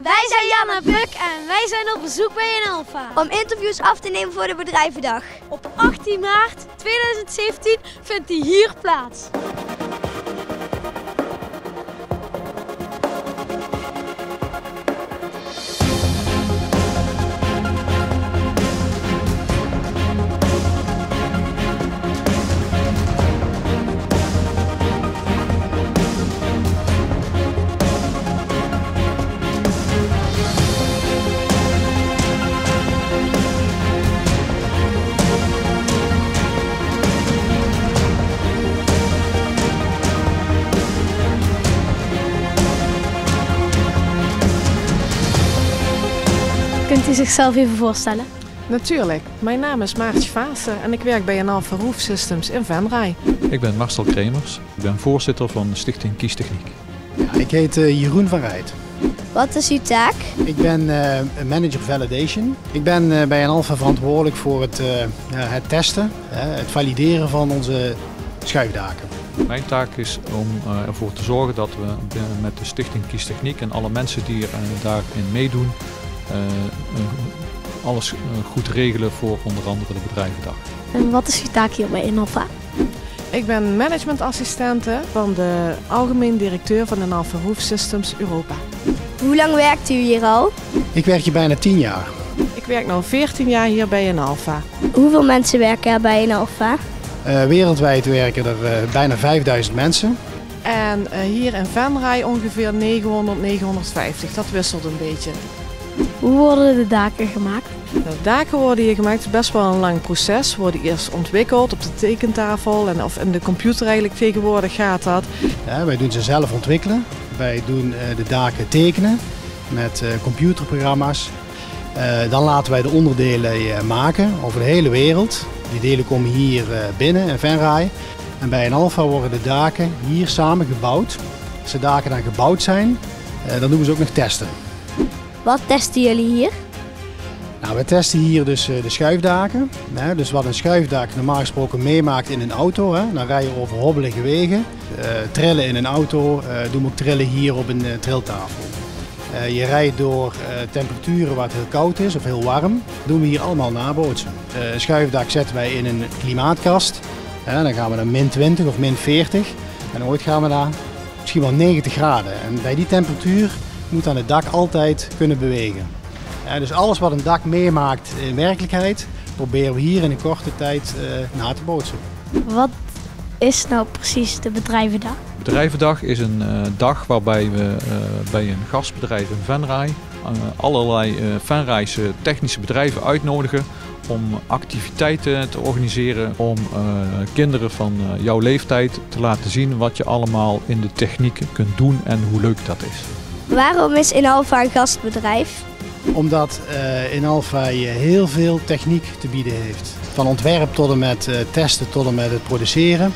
Wij zijn Jan en Puk en wij zijn op bezoek bij Inalfa. Om interviews af te nemen voor de bedrijvendag. Op 18 maart 2017 vindt die hier plaats. Kunt u zichzelf even voorstellen? Natuurlijk. Mijn naam is Maartje Vaassen en ik werk bij Inalfa Roof Systems in Venray. Ik ben Marcel Kremers. Ik ben voorzitter van de stichting Kiestechniek. Ja, ik heet Jeroen van Rijt. Wat is uw taak? Ik ben manager validation. Ik ben bij Inalfa verantwoordelijk voor het testen, het valideren van onze schuifdaken. Mijn taak is om ervoor te zorgen dat we met de stichting Kiestechniek en alle mensen die daarin meedoen, alles goed regelen voor onder andere de bedrijvendag. En wat is uw taak hier bij Inalfa? Ik ben managementassistente van de algemeen directeur van Inalfa Roof Systems Europa. Hoe lang werkt u hier al? Ik werk hier bijna 10 jaar. Ik werk nu 14 jaar hier bij Inalfa. Hoeveel mensen werken er bij Inalfa? Wereldwijd werken er bijna 5000 mensen. En hier in Venray ongeveer 900, 950. Dat wisselt een beetje. Hoe worden de daken gemaakt? De daken worden hier gemaakt, het is best wel een lang proces. Worden eerst ontwikkeld op de tekentafel of in de computer eigenlijk tegenwoordig gaat dat. Ja, wij doen ze zelf ontwikkelen. Wij doen de daken tekenen met computerprogramma's. Dan laten wij de onderdelen maken over de hele wereld. Die delen komen hier binnen in Venray. En bij Inalfa worden de daken hier samen gebouwd. Als de daken dan gebouwd zijn, dan doen we ze ook nog testen. Wat testen jullie hier? Nou, we testen hier dus de schuifdaken. Dus wat een schuifdak normaal gesproken meemaakt in een auto. Dan rij je over hobbelige wegen. Trillen in een auto doen we ook trillen hier op een triltafel. Je rijdt door temperaturen waar het heel koud is of heel warm. Dat doen we hier allemaal nabootsen. Een schuifdak zetten wij in een klimaatkast. Dan gaan we naar min 20 of min 40. En ooit gaan we naar misschien wel 90 graden. En bij die temperatuur moet dan het dak altijd kunnen bewegen. Dus alles wat een dak meemaakt in werkelijkheid, proberen we hier in een korte tijd na te bootsen. Wat is nou precies de bedrijvendag? De bedrijvendag is een dag waarbij we bij een gastbedrijf in Venray allerlei Venrayse technische bedrijven uitnodigen om activiteiten te organiseren om kinderen van jouw leeftijd te laten zien wat je allemaal in de techniek kunt doen en hoe leuk dat is. Waarom is Inalfa een gastbedrijf? Omdat Inalfa heel veel techniek te bieden heeft. Van ontwerp tot en met testen tot en met het produceren.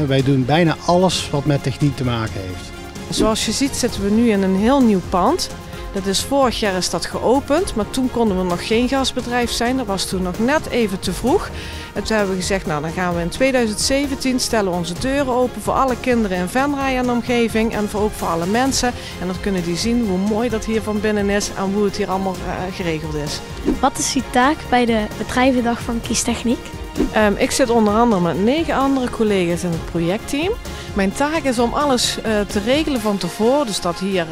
Wij doen bijna alles wat met techniek te maken heeft. Zoals je ziet zitten we nu in een heel nieuw pand. Dat is vorig jaar is dat geopend, maar toen konden we nog geen gastbedrijf zijn. Dat was toen nog net even te vroeg. En toen hebben we gezegd, nou dan gaan we in 2017 stellen we onze deuren open voor alle kinderen in Venray en de omgeving en ook voor alle mensen. En dan kunnen die zien hoe mooi dat hier van binnen is en hoe het hier allemaal geregeld is. Wat is uw taak bij de bedrijvendag van Kiestechniek? Ik zit onder andere met 9 andere collega's in het projectteam. Mijn taak is om alles te regelen van tevoren, dus dat hier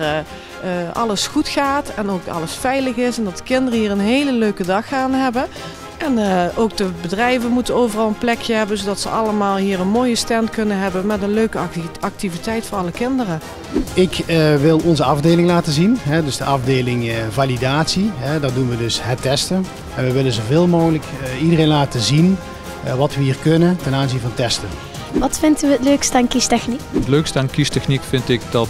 alles goed gaat en ook alles veilig is en dat de kinderen hier een hele leuke dag gaan hebben. En ook de bedrijven moeten overal een plekje hebben, zodat ze allemaal hier een mooie stand kunnen hebben met een leuke activiteit voor alle kinderen. Ik wil onze afdeling laten zien, dus de afdeling validatie. Daar doen we dus het testen. En we willen zoveel mogelijk iedereen laten zien wat we hier kunnen ten aanzien van testen. Wat vindt u het leukste aan Kiestechniek? Het leukste aan Kiestechniek vind ik dat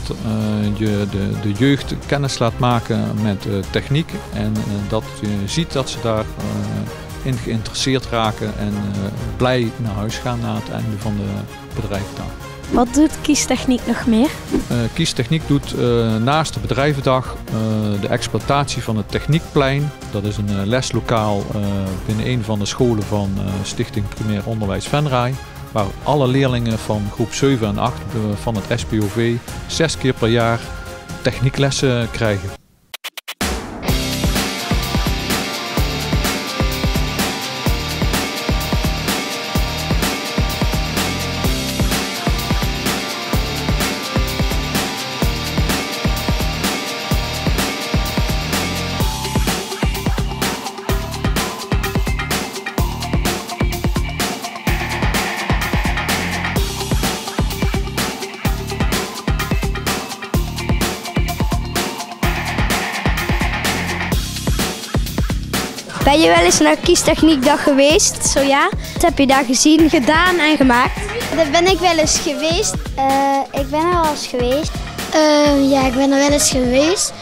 je de jeugd kennis laat maken met techniek en dat je ziet dat ze daarin geïnteresseerd raken en blij naar huis gaan na het einde van de bedrijvendag. Wat doet Kiestechniek nog meer? Kiestechniek doet naast de bedrijvendag de exploitatie van het techniekplein. Dat is een leslokaal binnen een van de scholen van Stichting Primair Onderwijs Venray. Waar alle leerlingen van groep 7 en 8 van het SPOV 6 keer per jaar technieklessen krijgen. Ben je wel eens naar Kiestechniekdag geweest? Zo ja. Wat heb je daar gezien, gedaan en gemaakt? Daar ben ik wel eens geweest. Ik ben er wel eens geweest. Ja, ik ben er wel eens geweest.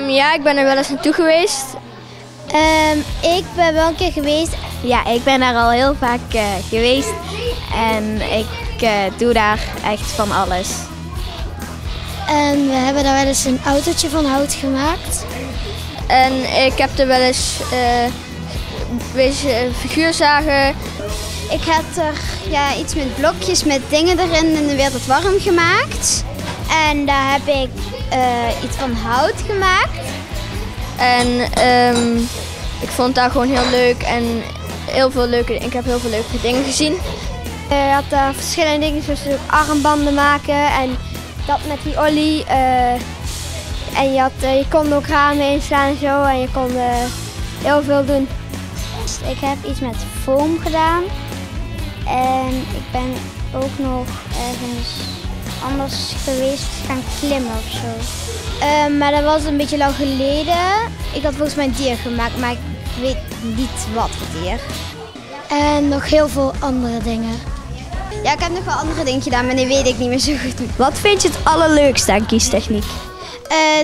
Ja, ik ben er wel eens naartoe geweest. Ik ben wel een keer geweest. Ja, ik ben daar al heel vaak geweest. En ik doe daar echt van alles. En we hebben daar wel eens een autootje van hout gemaakt. En ik heb er wel eens figuurzagen. Ik heb er iets met blokjes met dingen erin en dan werd het warm gemaakt. En daar heb ik iets van hout gemaakt. En ik vond daar gewoon heel leuk en ik heb heel veel leuke dingen gezien. Je had daar verschillende dingen, zoals armbanden maken en dat met die ollie. En je kon ook ramen inslaan en zo en je kon heel veel doen. Ik heb iets met foam gedaan. En ik ben ook nog ergens anders geweest gaan klimmen of zo. Maar dat was een beetje lang geleden. Ik had volgens mij een dier gemaakt, maar ik weet niet wat voor dier. En nog heel veel andere dingen. Ja, ik heb nog wel andere dingen gedaan, maar die weet ik niet meer zo goed. Wat vind je het allerleukste aan Kiestechniek?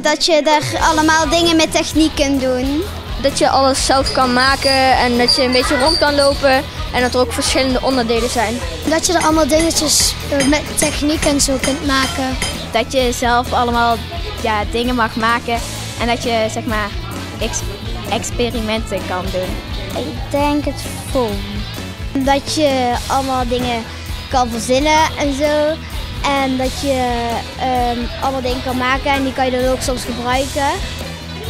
Dat je er allemaal dingen met techniek kunt doen. Dat je alles zelf kan maken en dat je een beetje rond kan lopen en dat er ook verschillende onderdelen zijn. Dat je er allemaal dingetjes met techniek en zo kunt maken. Dat je zelf allemaal dingen mag maken en dat je zeg maar experimenten kan doen. Ik denk het foam. Dat je allemaal dingen kan verzinnen en zo. En dat je allemaal dingen kan maken en die kan je dan ook soms gebruiken.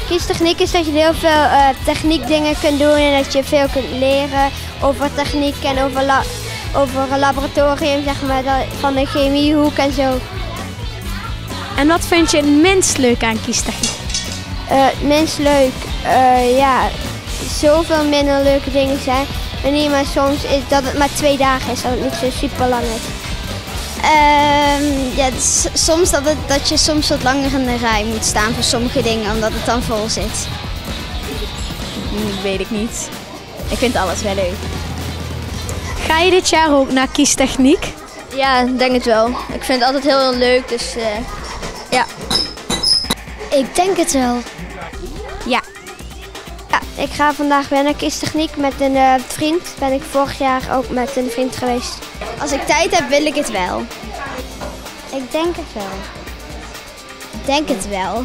Kiestechniek is dat je heel veel techniekdingen kunt doen en dat je veel kunt leren over techniek en over een laboratorium, zeg maar, van de chemiehoek en zo. En wat vind je het minst leuk aan Kiestechniek? Het minst leuk, zoveel minder leuke dingen zijn. Maar soms is dat het maar 2 dagen is, dat het niet zo super lang is. Soms dat je soms wat langer in de rij moet staan voor sommige dingen, omdat het dan vol zit. Weet ik niet. Ik vind alles wel leuk. Ga je dit jaar ook naar Kiestechniek? Ja, ik denk het wel. Ik vind het altijd heel leuk, dus ja. Ik denk het wel. Ja. Ik ga vandaag weer naar Kiestechniek met een vriend. Ben ik vorig jaar ook met een vriend geweest. Als ik tijd heb, wil ik het wel. Ik denk het wel. Ik denk het wel.